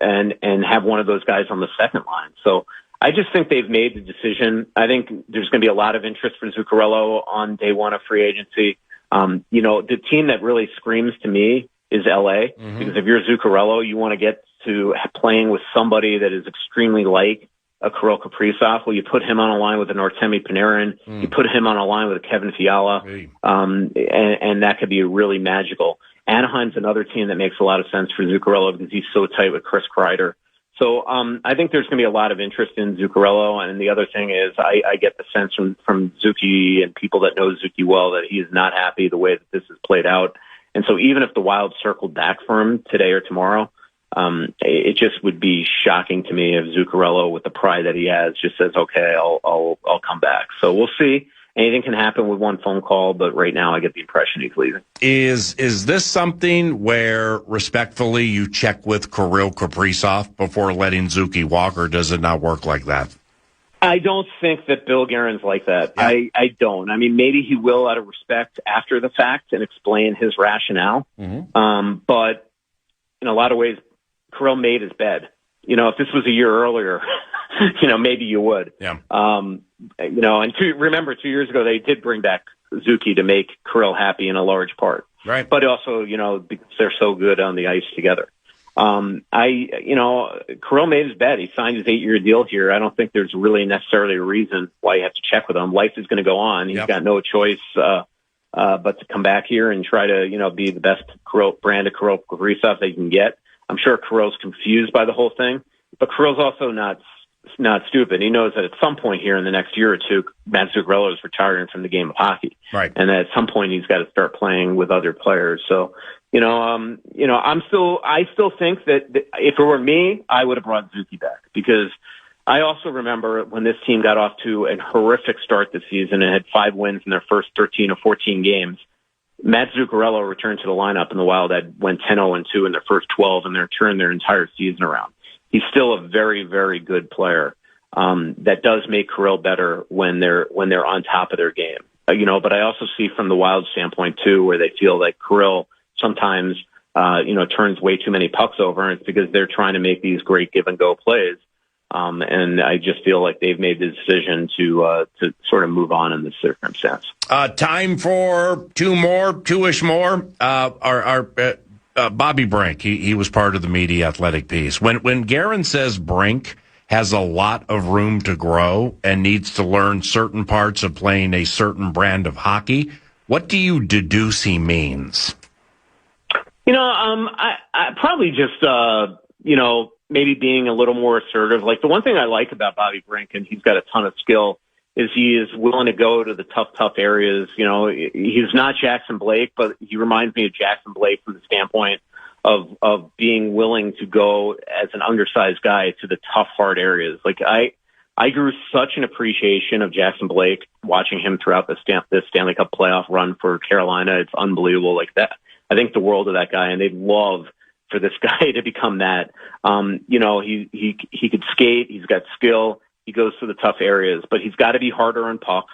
have one of those guys on the second line. So I just think they've made the decision. I think there's going to be a lot of interest for Zuccarello on day one of free agency. The team that really screams to me is LA, because if you're Zuccarello, you want to get to playing with somebody that is extremely like a Kirill Kaprizov. Well, you put him on a line with an Artemi Panarin. You put him on a line with a Kevin Fiala, and that could be really magical. Anaheim's another team that makes a lot of sense for Zuccarello because he's so tight with Chris Kreider. So I think there's going to be a lot of interest in Zuccarello. And the other thing is I get the sense from Zuki and people that know Zuki well that he is not happy the way that this has played out. And so even if the Wild circled back for him today or tomorrow, it just would be shocking to me if Zuccarello, with the pride that he has, just says, okay, I'll come back. So we'll see. Anything can happen with one phone call, but right now I get the impression he's leaving. Is this something where, respectfully, you check with Kirill Kaprizov before letting Zuki walk, or does it not work like that? I don't think that Bill Guerin's like that. Yeah. I don't. I mean, maybe he will out of respect after the fact and explain his rationale. But in a lot of ways, Kirill made his bed. if this was a year earlier, maybe you would. Yeah. And remember 2 years ago, they did bring back Zuki to make Kirill happy in a large part. Right. But also, because they're so good on the ice together. Kirill made his bet. He signed his 8-year deal here. I don't think there's really necessarily a reason why you have to check with him. Life is going to go on. He's got no choice but to come back here and try to, be the best brand of Kirill Kaprizov they can get. I'm sure Kirill's confused by the whole thing, but Kirill's also not stupid. He knows that at some point here in the next year or two, Matt Zuccarello is retiring from the game of hockey. Right. And that at some point he's got to start playing with other players. So, I still think that if it were me, I would have brought Zuki back, because I also remember when this team got off to a horrific start this season and had 5 wins in their first 13 or 14 games. Matt Zuccarello returned to the lineup, and the Wild went 10-0-2 in their first 12, and they turned their entire season around. He's still a very, very good player that does make Kirill better when they're on top of their game. But I also see from the Wild standpoint too, where they feel like Kirill sometimes turns way too many pucks over, and it's because they're trying to make these great give and go plays. And I just feel like they've made the decision to sort of move on in this circumstance. Time for two-ish more. Bobby Brink, he was part of the media athletic piece. When Guerin says Brink has a lot of room to grow and needs to learn certain parts of playing a certain brand of hockey, what do you deduce he means? I probably just, maybe being a little more assertive. Like, the one thing I like about Bobby Brink, and he's got a ton of skill, is he is willing to go to the tough areas. He's not Jackson Blake, but he reminds me of Jackson Blake from the standpoint of being willing to go as an undersized guy to the tough, hard areas. Like, I grew such an appreciation of Jackson Blake watching him throughout this Stanley Cup playoff run for Carolina. It's unbelievable. Like that, I think the world of that guy, and they'd love for this guy to become that. He could skate. He's got skill. He goes to the tough areas, but he's got to be harder on pucks.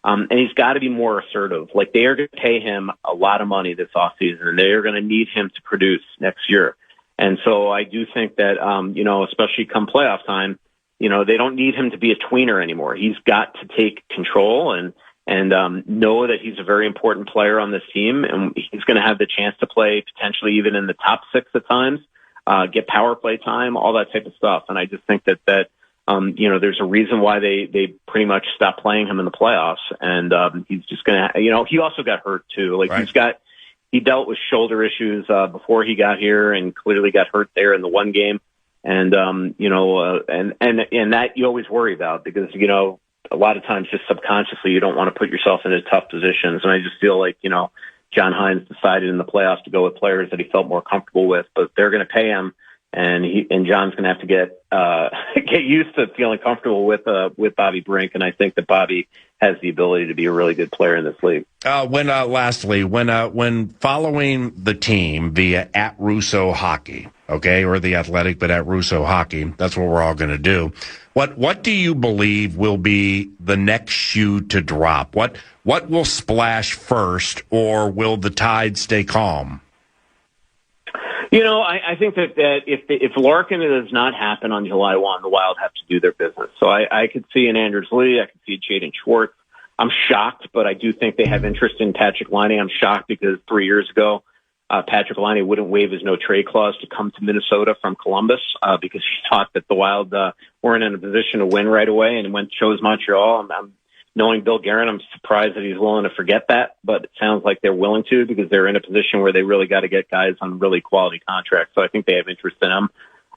And he's got to be more assertive. Like, they are going to pay him a lot of money this offseason, and they are going to need him to produce next year. And so I do think that, especially come playoff time, they don't need him to be a tweener anymore. He's got to take control and know that he's a very important player on this team, and he's going to have the chance to play potentially even in the top 6 at times, get power play time, all that type of stuff. And I just think that there's a reason why they pretty much stopped playing him in the playoffs, and he's just going to, he also got hurt too. Like, right. He dealt with shoulder issues before he got here, and clearly got hurt there in the one game, and and that you always worry about, because a lot of times just subconsciously you don't want to put yourself into tough positions, and I just feel like John Hines decided in the playoffs to go with players that he felt more comfortable with, but they're going to pay him. And John's going to have to get used to feeling comfortable with Bobby Brink, and I think that Bobby has the ability to be a really good player in this league. Lastly, when following the team via @Russo Hockey, okay, or the Athletic, but @Russo Hockey, that's what we're all going to do. What do you believe will be the next shoe to drop? What will splash first, or will the tide stay calm? I think that if Larkin does not happen on July 1, the Wild have to do their business. So I could see an Anders Lee. I could see Jaden Schwartz. I'm shocked, but I do think they have interest in Patrick Laine. I'm shocked because 3 years ago, Patrick Laine wouldn't waive his no-trade clause to come to Minnesota from Columbus because he thought that the Wild weren't in a position to win right away, and chose Montreal. Knowing Bill Guerin, I'm surprised that he's willing to forget that, but it sounds like they're willing to, because they're in a position where they really got to get guys on really quality contracts. So I think they have interest in them.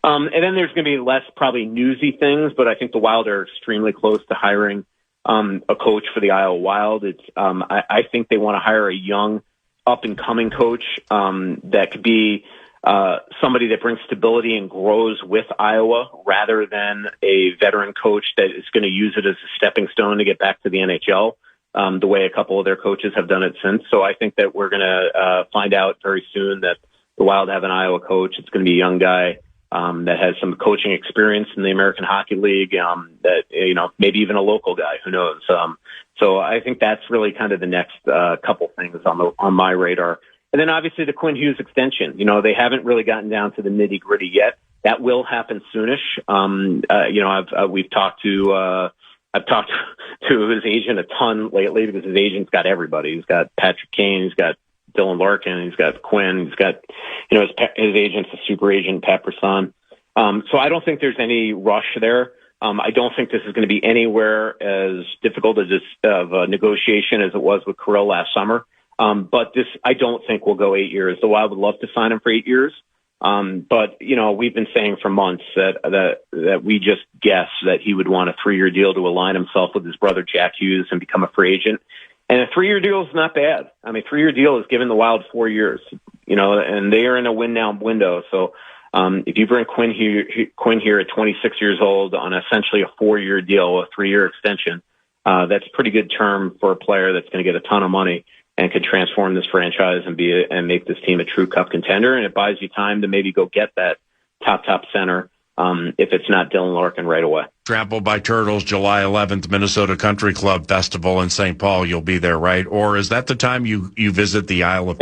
And then there's going to be less probably newsy things, but I think the Wild are extremely close to hiring a coach for the Iowa Wild. I think they want to hire a young, up-and-coming coach that could be somebody that brings stability and grows with Iowa, rather than a veteran coach that is going to use it as a stepping stone to get back to the NHL, the way a couple of their coaches have done it since. So I think that we're going to find out very soon that the Wild have an Iowa coach. It's going to be a young guy that has some coaching experience in the American Hockey League, that, maybe even a local guy, who knows. So I think that's really kind of the next couple things on my radar. And then obviously the Quinn Hughes extension. They haven't really gotten down to the nitty gritty yet. That will happen soonish. I've talked to his agent a ton lately because his agent's got everybody. He's got Patrick Kane, he's got Dylan Larkin, he's got Quinn, he's got, his agent's a super agent, Pat Brisson. So I don't think there's any rush there. I don't think this is going to be anywhere as difficult as a negotiation as it was with Kirill last summer. But this, I don't think will go 8 years. The Wild would love to sign him for 8 years. But we've been saying for months that we just guess that he would want a 3-year deal to align himself with his brother Jack Hughes and become a free agent. And a 3-year deal is not bad. I mean, 3-year deal is giving the Wild 4 years, and they are in a win now window. So, if you bring Quinn here at 26 years old on essentially a 4-year deal, a 3-year extension, that's a pretty good term for a player that's going to get a ton of money and could transform this franchise and make this team a true cup contender. And it buys you time to maybe go get that top center if it's not Dylan Larkin right away. Trampled by Turtles, July 11th, Minnesota Country Club Festival in St. Paul. You'll be there, right? Or is that the time you visit the Isle of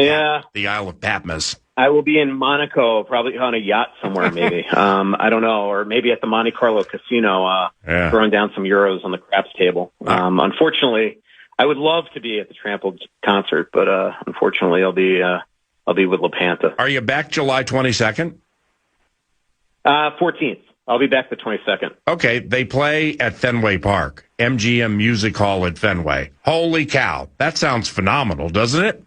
Patmos? I will be in Monaco, probably on a yacht somewhere, maybe. I don't know, or maybe at the Monte Carlo Casino, throwing down some euros on the craps table. Unfortunately, I would love to be at the Trampled concert, but unfortunately, I'll be with LaPanta. Are you back July 22nd? 14th. I'll be back the 22nd. Okay, they play at Fenway Park, MGM Music Hall at Fenway. Holy cow, that sounds phenomenal, doesn't it?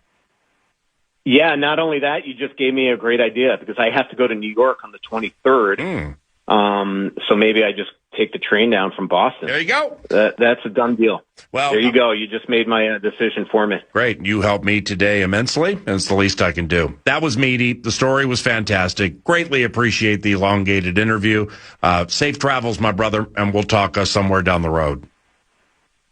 Yeah, not only that, you just gave me a great idea because I have to go to New York on the 23rd. So maybe I just take the train down from Boston. There you go. That's a done deal. Well, there you go. You just made my decision for me. Great. You helped me today immensely, and it's the least I can do. That was meaty. The story was fantastic. Greatly appreciate the elongated interview. Safe travels, my brother, and we'll talk somewhere down the road.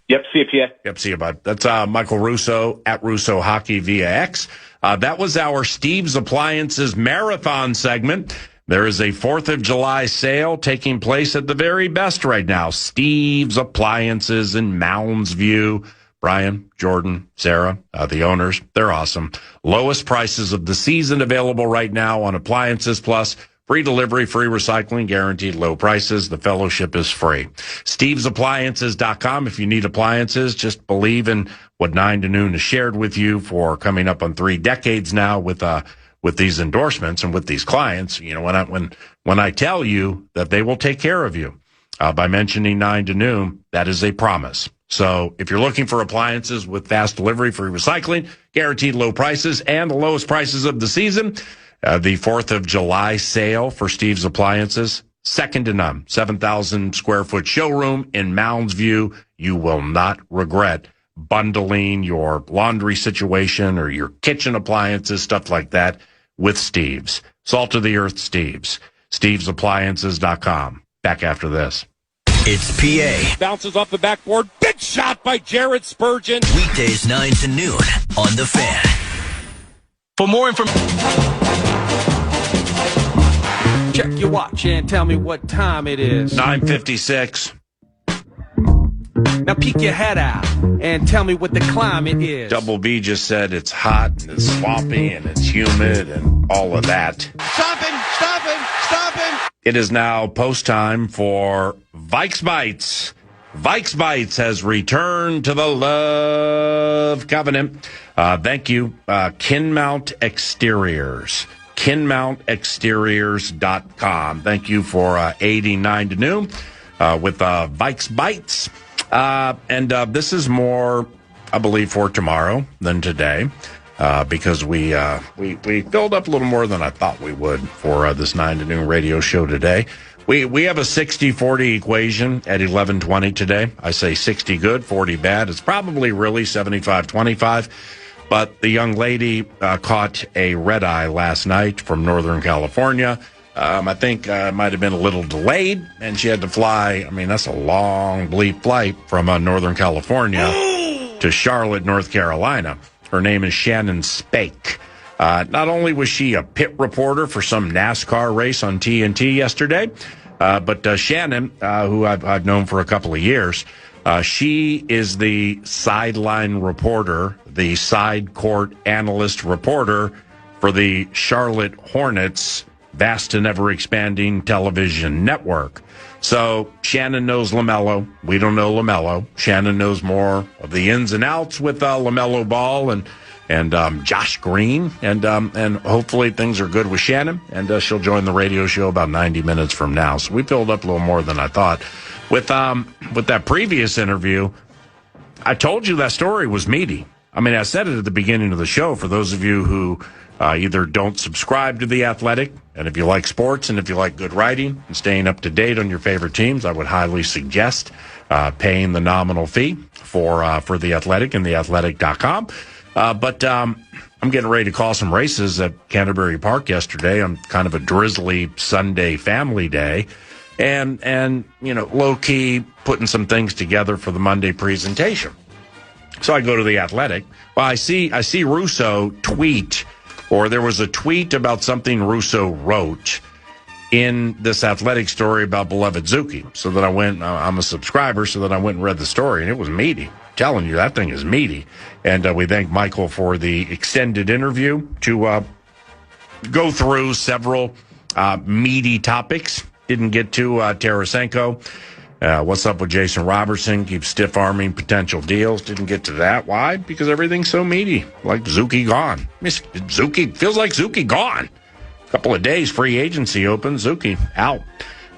Yep, see you, PA. Yep, see you, bud. That's Michael Russo at Russo Hockey via X. That was our Steve's Appliances Marathon segment. There is a 4th of July sale taking place at the very best right now. Steve's Appliances in Mounds View. Brian, Jordan, Sarah, the owners, they're awesome. Lowest prices of the season available right now on appliances, plus free delivery, free recycling, guaranteed low prices. The fellowship is free. StevesAppliances.com. If you need appliances, just believe in what 9 to Noon has shared with you for coming up on 3 decades now with these endorsements and with these clients. When I tell you that they will take care of you by mentioning 9 to Noon, that is a promise. So if you're looking for appliances with fast delivery, free recycling, guaranteed low prices, and the lowest prices of the season, the 4th of July sale for Steve's Appliances, second to none. 7,000 square foot showroom in Mounds View. You will not regret bundling your laundry situation or your kitchen appliances, stuff like that, with Steve's. Salt of the earth Steve's. StevesAppliances.com. Back after this. It's PA. Bounces off the backboard. Big shot by Jared Spurgeon. Weekdays 9 to noon on The Fan. For more information, check your watch and tell me what time it is. 9:56. Now peek your head out and tell me what the climate is. Double B just said it's hot and it's swampy and it's humid and all of that. Stop him! It is now post time for Vikes Bites. Vikes Bites has returned to the Love Covenant. Thank you, Kinmount Exteriors. KinmountExteriors.com. Thank you for aiding 9 to Noon with Vikes Bites. And this is more, I believe, for tomorrow than today, because we filled up a little more than I thought we would for this 9 to Noon radio show today. We have a 60-40 equation at 11:20 today. I say 60 good, 40 bad. It's probably really 75-25. But the young lady caught a red eye last night from Northern California. I think it might have been a little delayed, and she had to fly. I mean, that's a long, bleep flight from Northern California to Charlotte, North Carolina. Her name is Shannon Spake. Not only was she a pit reporter for some NASCAR race on TNT yesterday, but Shannon, who I've known for a couple of years, she is the sideline reporter the side court analyst reporter for the Charlotte Hornets' vast and ever-expanding television network. So Shannon knows LaMelo. We don't know LaMelo. Shannon knows more of the ins and outs with LaMelo Ball and Josh Green. And hopefully things are good with Shannon. And she'll join the radio show about 90 minutes from now. So we filled up a little more than I thought. With that previous interview, I told you that story was meaty. I mean, I said it at the beginning of the show for those of you who either don't subscribe to The Athletic, and if you like sports and if you like good writing and staying up to date on your favorite teams, I would highly suggest paying the nominal fee for The Athletic and theathletic.com. But I'm getting ready to call some races at Canterbury Park yesterday on kind of a drizzly Sunday family day. And you know, low-key putting some things together for the Monday presentation. So I go to The Athletic. Well, I see Russo tweet, or there was a tweet about something Russo wrote in this Athletic story about beloved Zuki. So that I went, I'm a subscriber, so that I went and read the story, and it was meaty. I'm telling you, that thing is meaty. And we thank Michael for the extended interview to go through several meaty topics. Didn't get to Tarasenko. What's up with Jason Robertson? Keeps stiff-arming potential deals. Didn't get to that. Why? Because everything's so meaty. Like Zuki gone. Zuki feels like Zuki gone. A couple of days, free agency open. Zuki out.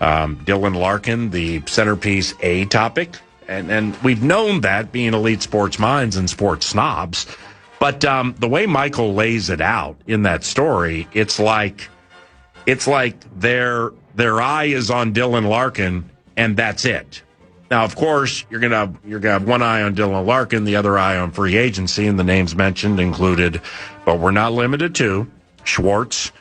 Dylan Larkin, the centerpiece A topic. And we've known that, being elite sports minds and sports snobs. But the way Michael lays it out in that story, it's like their eye is on Dylan Larkin, and that's it. Now, of course, you're gonna have one eye on Dylan Larkin, the other eye on free agency, and the names mentioned included, but we're not limited to, Schwartz,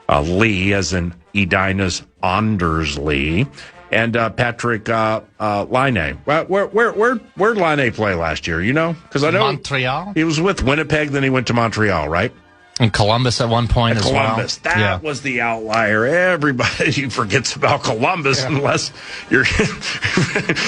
Lee, as in Edina's Anders Lee, and Patrick Laine. Where'd Laine play last year? You know, because I know Montreal. He was with Winnipeg, then he went to Montreal, right? And Columbus at one point as Columbus. well. That was the outlier. Everybody forgets about Columbus unless you're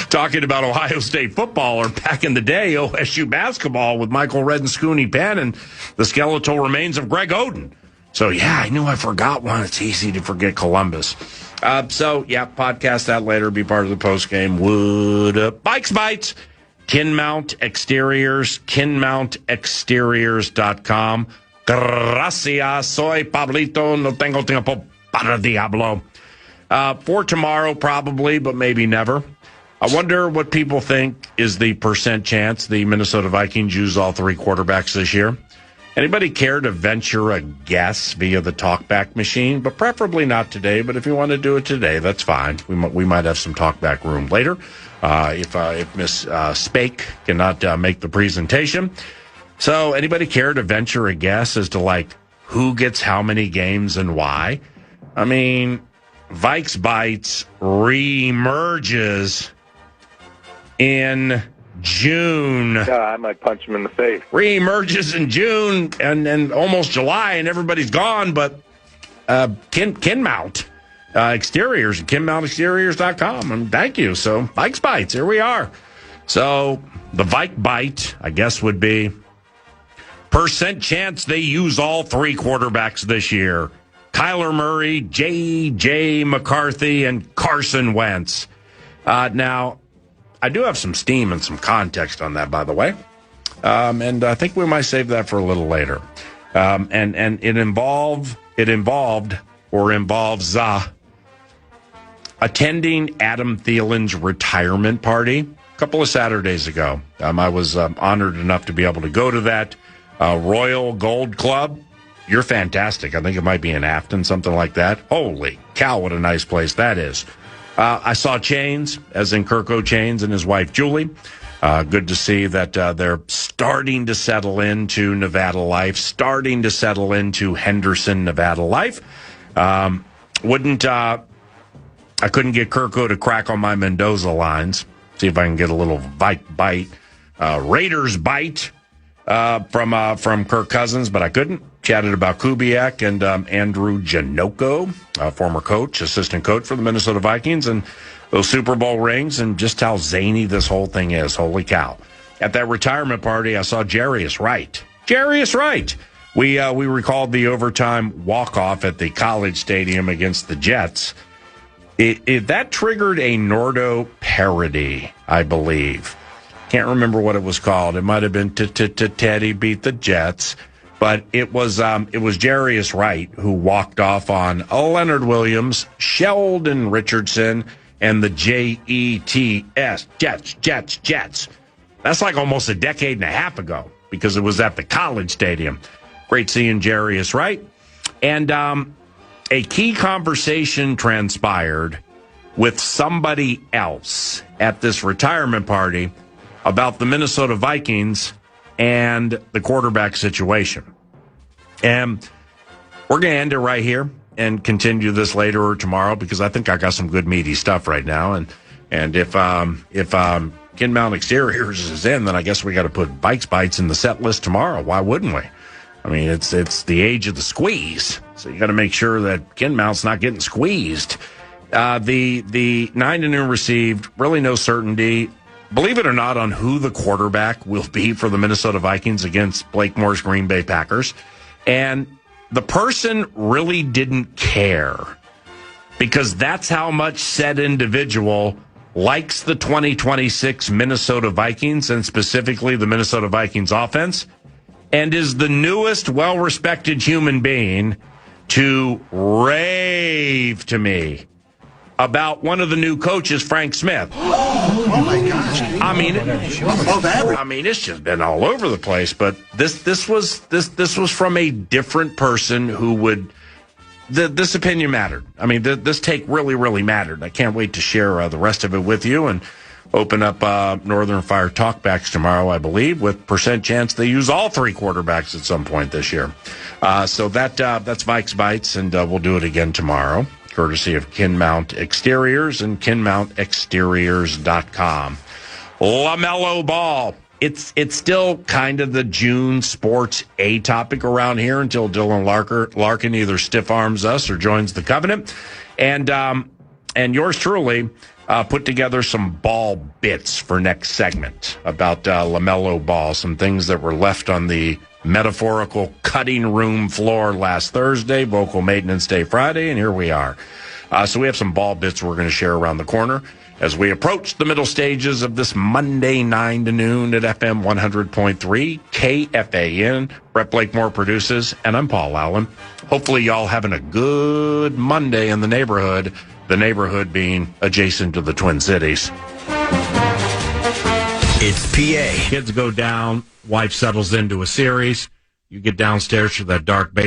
talking about Ohio State football or back in the day, OSU basketball with Michael Red and Scooney Penn and the skeletal remains of Greg Oden. So, yeah, I knew I forgot one. It's easy to forget Columbus. Podcast that later. Be part of the postgame. Wood up. Bikes Bites. Kinmount Exteriors. KinmountExteriors.com. Gracias, soy Pablito, no tengo tiempo para Diablo. For tomorrow, probably, but maybe never. I wonder what people think is the percent chance the Minnesota Vikings use all three quarterbacks this year. Anybody care to venture a guess via the talkback machine? But preferably not today, but if you want to do it today, that's fine. We might have some talkback room later if Miss Spake cannot make the presentation. So anybody care to venture a guess as to, like, who gets how many games and why? I mean, Vikes Bites reemerges in June. Yeah, I might punch him in the face. Reemerges in June and almost July, and everybody's gone, but Kinmount Exteriors, KinmountExteriors.com. And thank you. So, Vikes Bites, here we are. So, the Vike Bite, I guess, would be percent chance they use all three quarterbacks this year. Kyler Murray, J.J. McCarthy, and Carson Wentz. Now, I do have some steam and some context on that, by the way. And I think we might save that for a little later. And it involves attending Adam Thielen's retirement party a couple of Saturdays ago. I was honored enough to be able to go to that. Royal Gold Club. You're fantastic. I think it might be in Afton, something like that. Holy cow, what a nice place that is. I saw Chains, as in Kirko Chains and his wife Julie. Good to see that they're starting to settle into Nevada life, starting to settle into Henderson, Nevada life. I couldn't get Kirko to crack on my Mendoza lines. See if I can get a little bite, Raiders bite. From Kirk Cousins, but I couldn't. Chatted about Kubiak and Andrew Janocko, former coach, assistant coach for the Minnesota Vikings, and those Super Bowl rings and just how zany this whole thing is. Holy cow. at that retirement party, I saw Jarius Wright. Jarius Wright. We recalled the overtime walk-off at the College Stadium against the Jets. That triggered a Nordo parody, I believe. Can't remember what it was called. It might have been Teddy Beat the Jets. But it was Jarius Wright who walked off on Leonard Williams, Sheldon Richardson, and the Jets, Jets. That's like almost a decade and a half ago because it was at the College Stadium. Great seeing Jarius Wright. And a key conversation transpired with somebody else at this retirement party about the Minnesota Vikings and the quarterback situation. And we're going to end it right here and continue this later or tomorrow because I think I got some good meaty stuff right now. And if Ken Mount Exteriors is in, then I guess we got to put Bikes Bites in the set list tomorrow. Why wouldn't we? I mean, it's the age of the squeeze, so you got to make sure that Ken Mount's not getting squeezed. The 9 to noon received, really no certainty, believe it or not, on who the quarterback will be for the Minnesota Vikings against Blake Moore's Green Bay Packers. And the person really didn't care because that's how much said individual likes the 2026 Minnesota Vikings and specifically the Minnesota Vikings offense and is the newest well-respected human being to rave to me about one of the new coaches, Frank Smith. Oh my gosh! I mean, it's just been all over the place. But this was from a different person who would. This opinion mattered. I mean, this take really mattered. I can't wait to share the rest of it with you and open up Northern Fire talkbacks tomorrow, I believe, with percent chance they use all three quarterbacks at some point this year. So that's Vikes Bites, and we'll do it again tomorrow, courtesy of Ken Mount Exteriors and KenMountExteriors.com. LaMelo Ball. It's still kind of the June sports A topic around here until Dylan Larkin either stiff arms us or joins the covenant. And yours truly put together some ball bits for next segment about LaMelo Ball, some things that were left on the metaphorical cutting room floor last Thursday, vocal maintenance day Friday, and here we are. So we have some ball bits we're going to share around the corner as we approach the middle stages of this Monday 9 to noon at FM 100.3 KFAN. Brett Blakemore produces, and I'm Paul Allen. Hopefully y'all having a good Monday in the neighborhood being adjacent to the Twin Cities. It's PA. Kids go down, wife settles into a series. You get downstairs to that dark basement.